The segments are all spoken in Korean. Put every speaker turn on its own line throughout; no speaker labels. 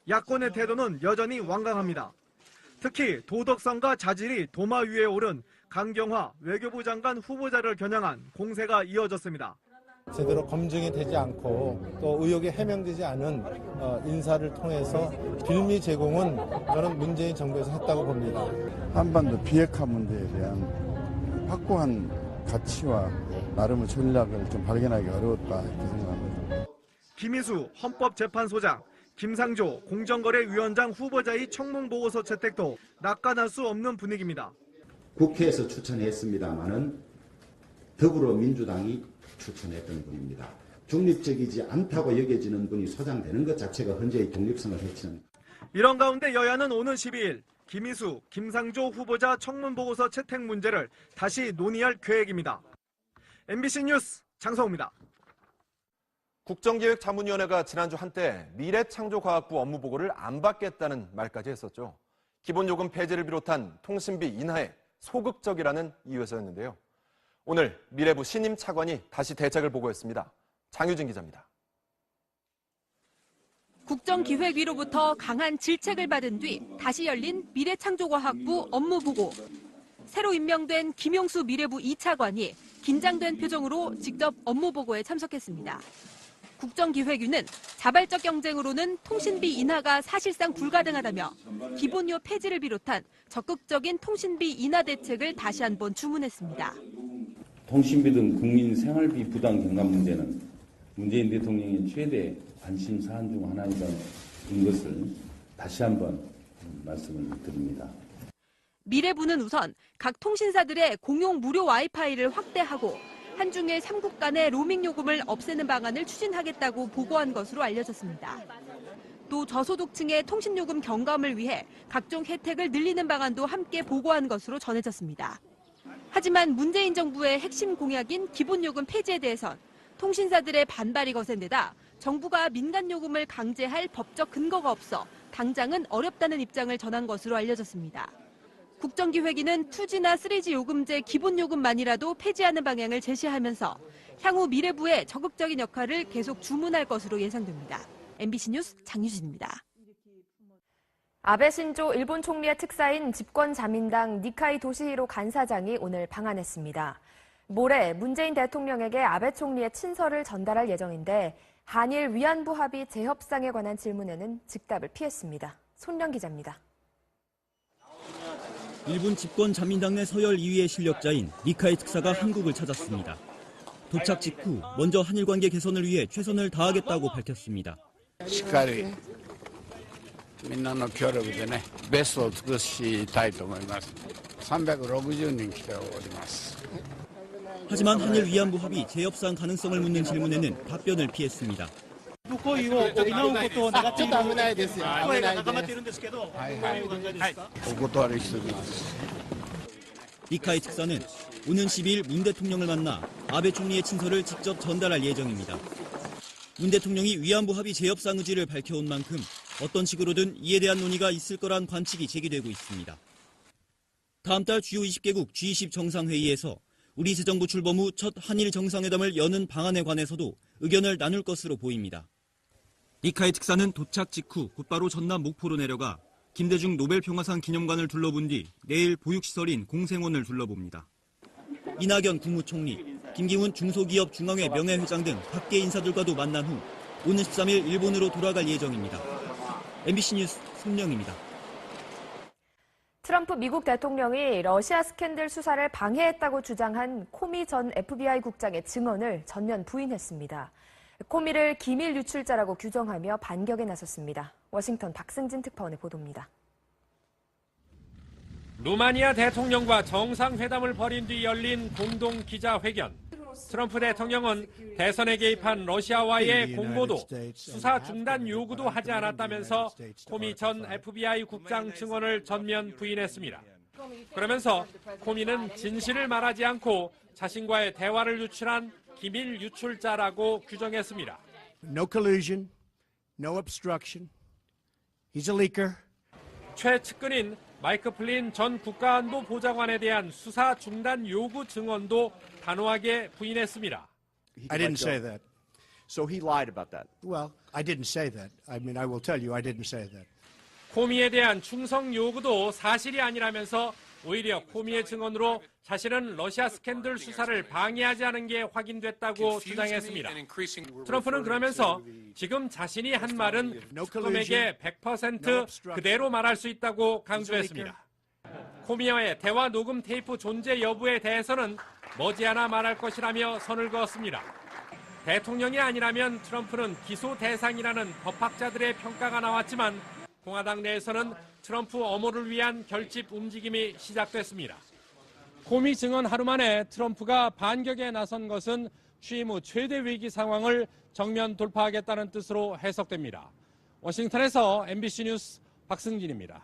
야권의 태도는 여전히 완강합니다. 특히 도덕성과 자질이 도마 위에 오른 강경화 외교부 장관 후보자를 겨냥한 공세가 이어졌습니다.
제대로 검증이 되지 않고 또 의혹이 해명되지 않은 인사를 통해서 빌미 제공은 저는 문재인 정부에서 했다고 봅니다.
한반도 비핵화 문제에 대한 확고한 가치와 나름의 전략을 좀 발견하기 어려웠다 이렇게 생각합니다.
김희수 헌법재판소장, 김상조 공정거래위원장 후보자의 청문보고서 채택도 낙관할 수 없는 분위기입니다.
국회에서 추천했습니다마는 더불어민주당이 추천했던 분입니다. 중립적이지 않다고 여겨지는 분이 소장되는 것 자체가 헌재의 독립성을 해치는.
이런 가운데 여야는 오는 12일 김희수, 김상조 후보자 청문보고서 채택 문제를 다시 논의할 계획입니다. MBC 뉴스 장성우입니다.
국정기획자문위원회가 지난주 한때 미래창조과학부 업무보고를 안 받겠다는 말까지 했었죠. 기본요금 폐지를 비롯한 통신비 인하에 소극적이라는 이유에서였는데요. 오늘 미래부 신임 차관이 다시 대책을 보고했습니다. 장유진 기자입니다.
국정기획위로부터 강한 질책을 받은 뒤 다시 열린 미래창조과학부 업무보고. 새로 임명된 김용수 미래부 2차관이 긴장된 표정으로 직접 업무보고에 참석했습니다. 국정기획위는 자발적 경쟁으로는 통신비 인하가 사실상 불가능하다며 기본료 폐지를 비롯한 적극적인 통신비 인하 대책을 다시 한번 주문했습니다.
통신비 등 국민 생활비 부담 경감 문제는 문재인 대통령의 최대 관심 사안 중 하나인 것을 다시 한번 말씀을 드립니다.
미래부는 우선 각 통신사들의 공용 무료 와이파이를 확대하고 한중일 3국 간의 로밍 요금을 없애는 방안을 추진하겠다고 보고한 것으로 알려졌습니다. 또 저소득층의 통신요금 경감을 위해 각종 혜택을 늘리는 방안도 함께 보고한 것으로 전해졌습니다. 하지만 문재인 정부의 핵심 공약인 기본요금 폐지에 대해선 통신사들의 반발이 거센 데다 정부가 민간요금을 강제할 법적 근거가 없어 당장은 어렵다는 입장을 전한 것으로 알려졌습니다. 국정기획위는 2G나 3G 요금제 기본요금만이라도 폐지하는 방향을 제시하면서 향후 미래부의 적극적인 역할을 계속 주문할 것으로 예상됩니다. MBC 뉴스 장유진입니다.
아베 신조 일본 총리의 특사인 집권자민당 니카이 도시히로 간사장이 오늘 방한했습니다. 모레 문재인 대통령에게 아베 총리의 친서를 전달할 예정인데 한일 위안부 합의 재협상에 관한 질문에는 즉답을 피했습니다. 손령 기자입니다.
일본 집권 자민당 내 서열 2위의 실력자인 니카이 특사가 한국을 찾았습니다. 도착 직후 먼저 한일 관계 개선을 위해 최선을 다하겠다고 밝혔습니다.
しっかりみんなの協力でね、ベストを尽くしたいと思います。360人来ております。
하지만 한일 위안부 합의 재협상 가능성을 묻는 질문에는 답변을 피했습니다. 니카이 특사는 오는 12일 문 대통령을 만나 아베 총리의 친서를 직접 전달할 예정입니다. 문 대통령이 위안부 합의 재협상 의지를 밝혀온 만큼 어떤 식으로든 이에 대한 논의가 있을 거란 관측이 제기되고 있습니다. 다음 달 주요 20개국 G20 정상회의에서 우리 새 정부 출범 후 첫 한일 정상회담을 여는 방안에 관해서도 의견을 나눌 것으로 보입니다. 니카이 특사는 도착 직후 곧바로 전남 목포로 내려가 김대중 노벨평화상 기념관을 둘러본 뒤 내일 보육시설인 공생원을 둘러봅니다. 이낙연 국무총리, 김기훈 중소기업 중앙회 명예회장 등 각계 인사들과도 만난 후 오는 13일 일본으로 돌아갈 예정입니다. MBC 뉴스 손령입니다.
트럼프 미국 대통령이 러시아 스캔들 수사를 방해했다고 주장한 코미 전 FBI 국장의 증언을 전면 부인했습니다. 코미를 기밀 유출자라고 규정하며 반격에 나섰습니다. 워싱턴 박승진 특파원의 보도입니다.
루마니아 대통령과 정상회담을 벌인 뒤 열린 공동 기자회견. 트럼프 대통령은 대선에 개입한 러시아와의 공모도, 수사 중단 요구도 하지 않았다면서 코미 전 FBI 국장 증언을 전면 부인했습니다. 그러면서 코미는 진실을 말하지 않고 자신과의 대화를 유출한 기밀 유출자라고 규정했습니다.
No collusion, no obstruction. He's a leaker.
최측근인 마이크 플린 전 국가안보 보좌관에 대한 수사 중단 요구 증언도 단호하게 부인했습니다.
I didn't say that.
So he lied about that.
Well, I didn't say that. I mean, I will tell you, I didn't say that.
코미에 대한 충성 요구도 사실이 아니라면서 오히려 코미의 증언으로 자신은 러시아 스캔들 수사를 방해하지 않은 게 확인됐다고 주장했습니다. 트럼프는 그러면서 지금 자신이 한 말은 특검에게 100% 그대로 말할 수 있다고 강조했습니다. 코미와의 대화 녹음 테이프 존재 여부에 대해서는 머지않아 말할 것이라며 선을 그었습니다. 대통령이 아니라면 트럼프는 기소 대상이라는 법학자들의 평가가 나왔지만 공화당 내에서는 트럼프 엄호를 위한 결집 움직임이 시작됐습니다. 코미 증언 하루 만에 트럼프가 반격에 나선 것은 취임 후 최대 위기 상황을 정면 돌파하겠다는 뜻으로 해석됩니다. 워싱턴에서 MBC 뉴스 박승진입니다.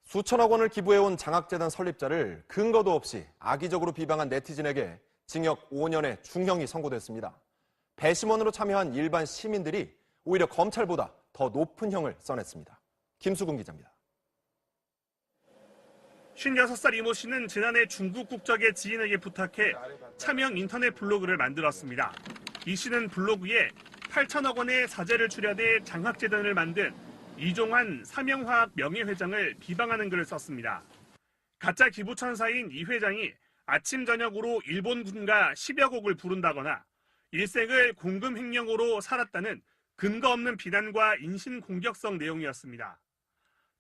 수천억 원을 기부해온 장학재단 설립자를 근거도 없이 악의적으로 비방한 네티즌에게 징역 5년의 중형이 선고됐습니다. 배심원으로 참여한 일반 시민들이 오히려 검찰보다 더 높은 형을 써냈습니다. 김수근 기자입니다.
56살 이모 씨는 지난해 중국 국적의 지인에게 부탁해 차명 인터넷 블로그를 만들었습니다. 이 씨는 블로그에 8천억 원의 사재를 출연해 장학재단을 만든 이종환 사명화학 명예회장을 비방하는 글을 썼습니다. 가짜 기부천사인 이 회장이 아침 저녁으로 일본 군가 10여 곡을 부른다거나 일생을 공금 횡령으로 살았다는 근거 없는 비난과 인신공격성 내용이었습니다.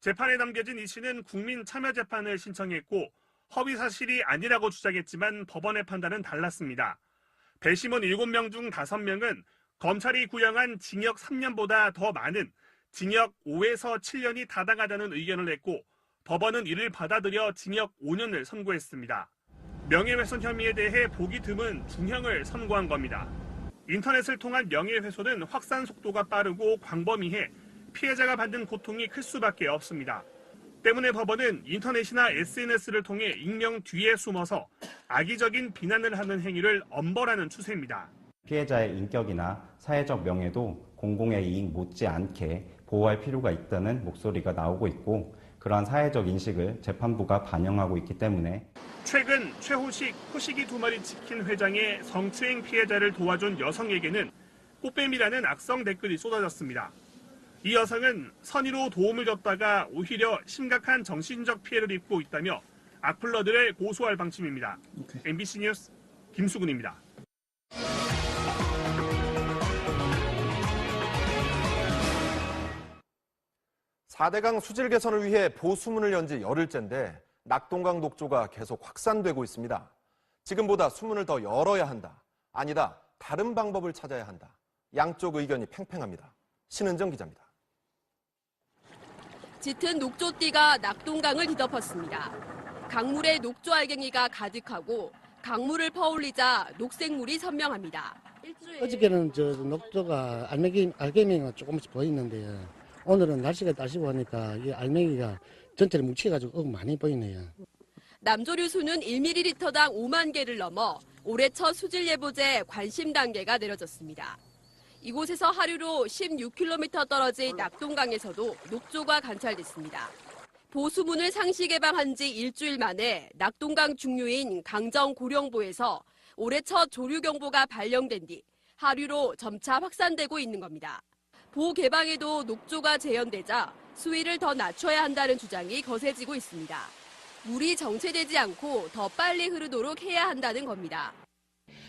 재판에 넘겨진 이 씨는 국민참여재판을 신청했고 허위 사실이 아니라고 주장했지만 법원의 판단은 달랐습니다. 배심원 7명 중 5명은 검찰이 구형한 징역 3년보다 더 많은 징역 5에서 7년이 타당하다는 의견을 냈고 법원은 이를 받아들여 징역 5년을 선고했습니다. 명예훼손 혐의에 대해 보기 드문 중형을 선고한 겁니다. 인터넷을 통한 명예훼손은 확산 속도가 빠르고 광범위해 피해자가 받는 고통이 클 수밖에 없습니다. 때문에 법원은 인터넷이나 SNS를 통해 익명 뒤에 숨어서 악의적인 비난을 하는 행위를 엄벌하는 추세입니다.
피해자의 인격이나 사회적 명예도 공공의 이익 못지않게 보호할 필요가 있다는 목소리가 나오고 있고 그러한 사회적 인식을 재판부가 반영하고 있기 때문에
최근 최호식, 호식이 2마리 치킨 회장의 성추행 피해자를 도와준 여성에게는 꽃뱀이라는 악성 댓글이 쏟아졌습니다. 이 여성은 선의로 도움을 줬다가 오히려 심각한 정신적 피해를 입고 있다며 악플러들을 고소할 방침입니다. MBC 뉴스 김수근입니다.
(4대강) 수질 개선을 위해 보수문을 연 지 열흘째인데 낙동강 녹조가 계속 확산되고 있습니다. 지금보다 수문을 더 열어야 한다. 아니다. 다른 방법을 찾아야 한다. 양쪽 의견이 팽팽합니다. 신은정 기자입니다.
짙은 녹조띠가 낙동강을 뒤덮었습니다. 강물에 녹조 알갱이가 가득하고 강물을 퍼올리자 녹색물이 선명합니다.
어저께는 녹조가 알갱이가 조금씩 보이는데요. 오늘은 날씨가 따시고 하니까 이 알맹이가 전체를 뭉쳐가지고 많이 보이네요.
남조류수는 1ml당 5만 개를 넘어 올해 첫 수질 예보제 관심 단계가 내려졌습니다. 이곳에서 하류로 16km 떨어진 낙동강에서도 녹조가 관찰됐습니다. 보수문을 상시 개방한 지 일주일 만에 낙동강 중류인 강정 고령보에서 올해 첫 조류경보가 발령된 뒤 하류로 점차 확산되고 있는 겁니다. 보 개방에도 녹조가 재현되자 수위를 더 낮춰야 한다는 주장이 거세지고 있습니다. 물이 정체되지 않고 더 빨리 흐르도록 해야 한다는 겁니다.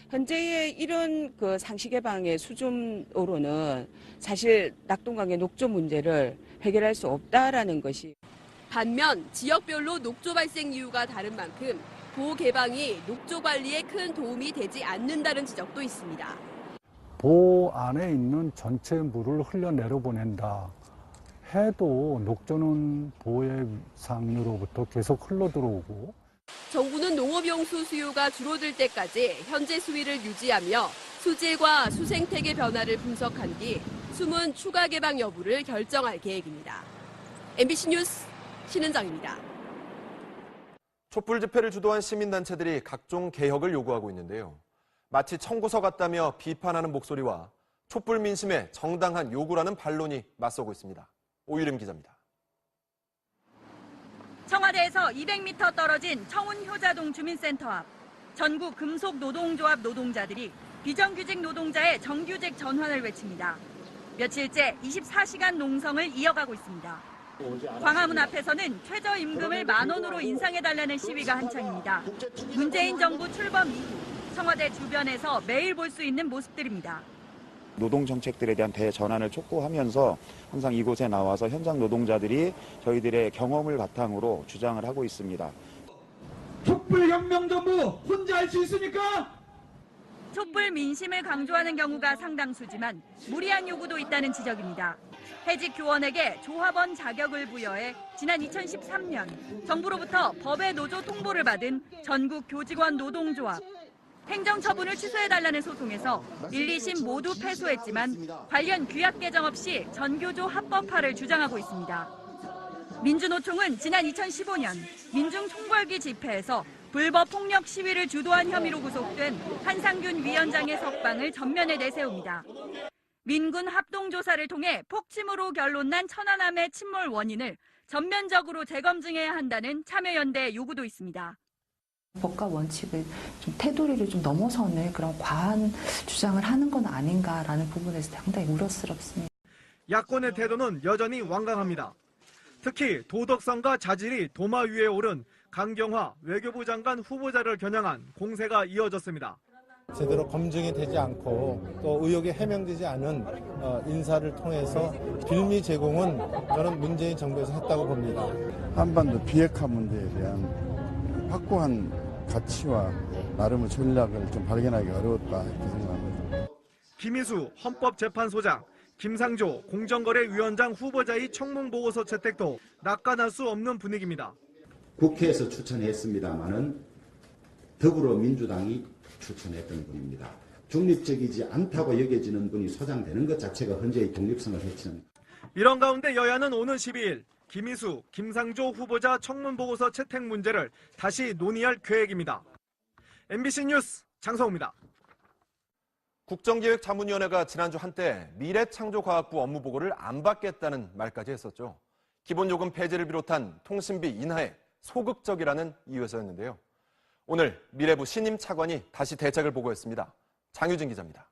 현재의 이런 상시 개방의 수준으로는 사실 낙동강의 녹조 문제를 해결할 수 없다라는 것이.
반면 지역별로 녹조 발생 이유가 다른 만큼 보 개방이 녹조 관리에 큰 도움이 되지 않는다는 지적도 있습니다.
보 안에 있는 전체 물을 흘려내려 보낸다 해도 녹조는 보의 상류로부터 계속 흘러들어오고
정부는 농업용수 수요가 줄어들 때까지 현재 수위를 유지하며 수질과 수생태계 변화를 분석한 뒤 수문 추가 개방 여부를 결정할 계획입니다. MBC 뉴스 신은정입니다.
촛불 집회를 주도한 시민단체들이 각종 개혁을 요구하고 있는데요. 마치 청구서 같다며 비판하는 목소리와 촛불 민심의 정당한 요구라는 반론이 맞서고 있습니다. 오유림 기자입니다.
청와대에서 200m 떨어진 청운효자동 주민센터 앞 전국 금속노동조합 노동자들이
비정규직 노동자의 정규직 전환을 외칩니다. 며칠째 24시간 농성을 이어가고 있습니다. 광화문 앞에서는 최저임금을 10,000원으로 인상해달라는 시위가 한창입니다. 문재인 정부 출범 이후 청와대 주변에서 매일 볼 수 있는 모습들입니다.
노동 정책들에 대한 대전환을 촉구하면서 항상 이곳에 나와서 현장 노동자들이 저희들의 경험을 바탕으로 주장을 하고 있습니다.
촛불혁명정부 혼자 할 수 있습니까?
촛불 민심을 강조하는 경우가 상당수지만 무리한 요구도 있다는 지적입니다. 해직 교원에게 조합원 자격을 부여해 지난 2013년 정부로부터 법의 노조 통보를 받은 전국 교직원 노동조합. 행정처분을 취소해달라는 소송에서 1, 2심 모두 패소했지만 관련 규약 개정 없이 전교조 합법화를 주장하고 있습니다. 민주노총은 지난 2015년 민중총궐기 집회에서 불법 폭력 시위를 주도한 혐의로 구속된 한상균 위원장의 석방을 전면에 내세웁니다. 민군 합동조사를 통해 폭침으로 결론난 천안함의 침몰 원인을 전면적으로 재검증해야 한다는 참여연대의 요구도 있습니다.
법과 원칙을 좀 테두리를 좀 넘어서는 그런 과한 주장을 하는 건 아닌가라는 부분에서 상당히 우려스럽습니다.
야권의 태도는 여전히 완강합니다. 특히 도덕성과 자질이 도마 위에 오른 강경화 외교부 장관 후보자를 겨냥한 공세가 이어졌습니다.
제대로 검증이 되지 않고 또 의혹이 해명되지 않은 인사를 통해서 빌미 제공은 저는 문재인 정부에서 했다고 봅니다.
한반도 비핵화 문제에 대한 확고한 가치와 나름의 전략을 좀 발견하기 어려웠다 이렇게 생각합니다.
김희수 헌법재판소장, 김상조 공정거래위원장 후보자의 청문보고서 채택도 낙관할 수 없는 분위기입니다.
국회에서 추천했습니다마는 더불어민주당이 추천했던 분입니다. 중립적이지 않다고 여겨지는 분이 소장되는 것 자체가 헌재의 독립성을 해치는.
이런 가운데 여야는 오는 12일 김희수, 김상조 후보자 청문보고서 채택 문제를 다시 논의할 계획입니다. MBC 뉴스 장성우입니다.
국정기획자문위원회가 지난주 한때 미래창조과학부 업무보고를 안 받겠다는 말까지 했었죠. 기본요금 폐지를 비롯한 통신비 인하에 소극적이라는 이유에서였는데요. 오늘 미래부 신임 차관이 다시 대책을 보고했습니다. 장유진 기자입니다.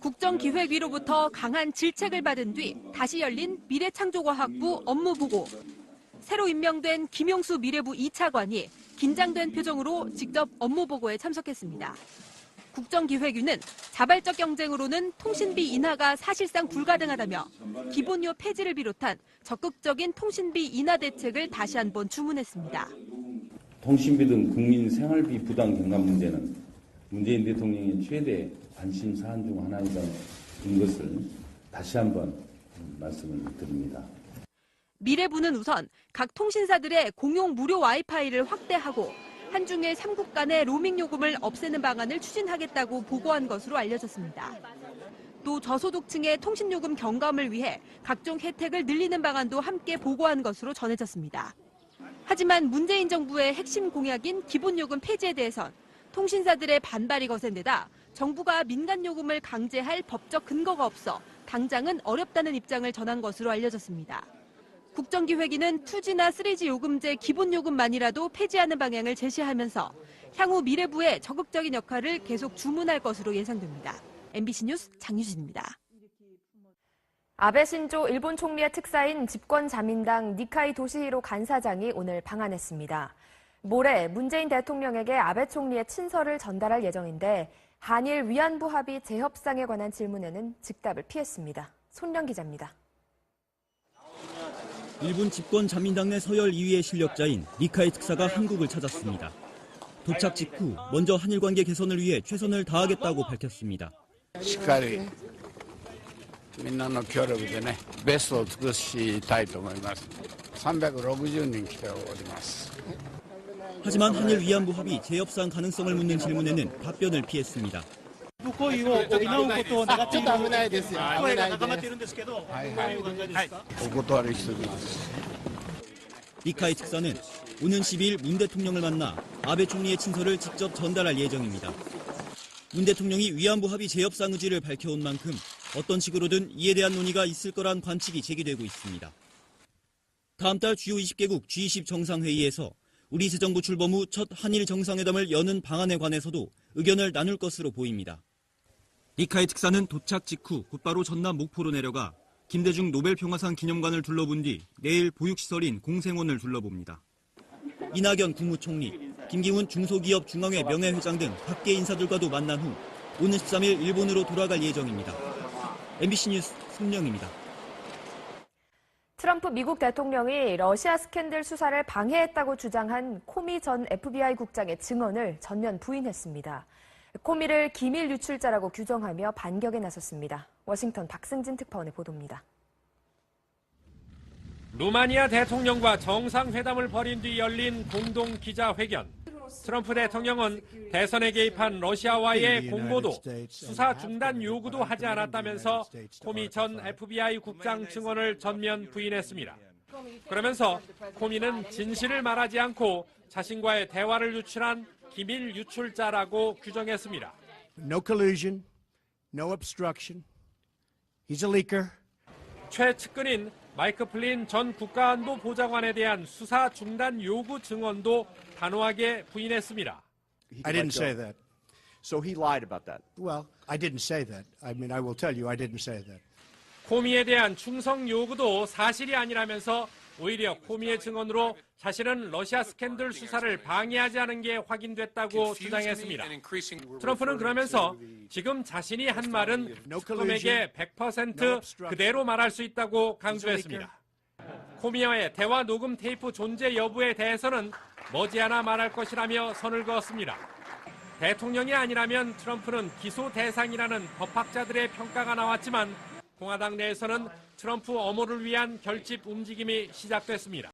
국정기획위로부터 강한 질책을 받은 뒤 다시 열린 미래창조과학부 업무보고. 새로 임명된 김용수 미래부 2차관이 긴장된 표정으로 직접 업무보고에 참석했습니다. 국정기획위는 자발적 경쟁으로는 통신비 인하가 사실상 불가능하다며 기본료 폐지를 비롯한 적극적인 통신비 인하 대책을 다시 한번 주문했습니다.
통신비 등 국민 생활비 부담 경감 문제는 문재인 대통령의 최대 관심 사안 중 하나인 것을 다시 한번 말씀을 드립니다.
미래부는 우선 각 통신사들의 공용 무료 와이파이를 확대하고 한중일 3국 간의 로밍 요금을 없애는 방안을 추진하겠다고 보고한 것으로 알려졌습니다. 또 저소득층의 통신요금 경감을 위해 각종 혜택을 늘리는 방안도 함께 보고한 것으로 전해졌습니다. 하지만 문재인 정부의 핵심 공약인 기본요금 폐지에 대해선 통신사들의 반발이 거센 데다 정부가 민간요금을 강제할 법적 근거가 없어 당장은 어렵다는 입장을 전한 것으로 알려졌습니다. 국정기획위는 2G나 3G 요금제 기본요금만이라도 폐지하는 방향을 제시하면서 향후 미래부의 적극적인 역할을 계속 주문할 것으로 예상됩니다. MBC 뉴스 장유진입니다.
아베 신조 일본 총리의 특사인 집권자민당 니카이 도시히로 간사장이 오늘 방한했습니다. 모레 문재인 대통령에게 아베 총리의 친서를 전달할 예정인데 한일 위안부 합의 재협상에 관한 질문에는 즉답을 피했습니다. 손령 기자입니다.
일본 집권 자민당 내 서열 2위의 실력자인 니카이 특사가 한국을 찾았습니다. 도착 직후 먼저 한일 관계 개선을 위해 최선을 다하겠다고 밝혔습니다.
しっかりみんなの協力でね、ベストを尽くしたいと思います。360人来ております。
하지만 한일 위안부 합의 재협상 가능성을 묻는 질문에는 답변을 피했습니다.
こういうを補うことを願っている。
ちょっと危ないですよ。
声が高まっているんですけど、どういうお考えですか。
お断りしておきます。
니카이 특사는 오는 12일 문 대통령을 만나 아베 총리의 친서를 직접 전달할 예정입니다. 문 대통령이 위안부 합의 재협상 의지를 밝혀온 만큼 어떤 식으로든 이에 대한 논의가 있을 거란 관측이 제기되고 있습니다. 다음 달 주요 20개국 G20 정상회의에서 우리 새 정부 출범 후 첫 한일 정상회담을 여는 방안에 관해서도 의견을 나눌 것으로 보입니다. 니카이 특사는 도착 직후 곧바로 전남 목포로 내려가 김대중 노벨평화상 기념관을 둘러본 뒤 내일 보육시설인 공생원을 둘러봅니다. 이낙연 국무총리, 김기훈 중소기업 중앙회 명예회장 등 각계 인사들과도 만난 후 오는 13일 일본으로 돌아갈 예정입니다. MBC 뉴스 손명입니다.
트럼프 미국 대통령이 러시아 스캔들 수사를 방해했다고 주장한 코미 전 FBI 국장의 증언을 전면 부인했습니다. 코미를 기밀 유출자라고 규정하며 반격에 나섰습니다. 워싱턴 박승진 특파원의 보도입니다.
루마니아 대통령과 정상회담을 벌인 뒤 열린 공동 기자회견. 트럼프 대통령은 대선에 개입한 러시아와의 공모도, 수사 중단 요구도 하지 않았다면서 코미 전 FBI 국장 증언을 전면 부인했습니다. 그러면서 코미는 진실을 말하지 않고 자신과의 대화를 유출한 기밀 유출자라고 규정했습니다.
No collusion, no obstruction. He's a leaker.
최측근인 마이크 플린 전 국가안보 보좌관에 대한 수사 중단 요구 증언도 단호하게 부인했습니다.
I didn't say that.
So he lied about that.
Well, I didn't say that. I mean, I will tell you, I didn't say that.
코미에 대한 충성 요구도 사실이 아니라면서 오히려 코미의 증언으로 자신은 러시아 스캔들 수사를 방해하지 않은 게 확인됐다고 주장했습니다. 트럼프는 그러면서 지금 자신이 한 말은 코미에게 100% 그대로 말할 수 있다고 강조했습니다. 코미와의 대화 녹음 테이프 존재 여부에 대해서는 머지않아 말할 것이라며 선을 그었습니다. 대통령이 아니라면 트럼프는 기소 대상이라는 법학자들의 평가가 나왔지만 공화당 내에서는 트럼프 엄호를 위한 결집 움직임이 시작됐습니다.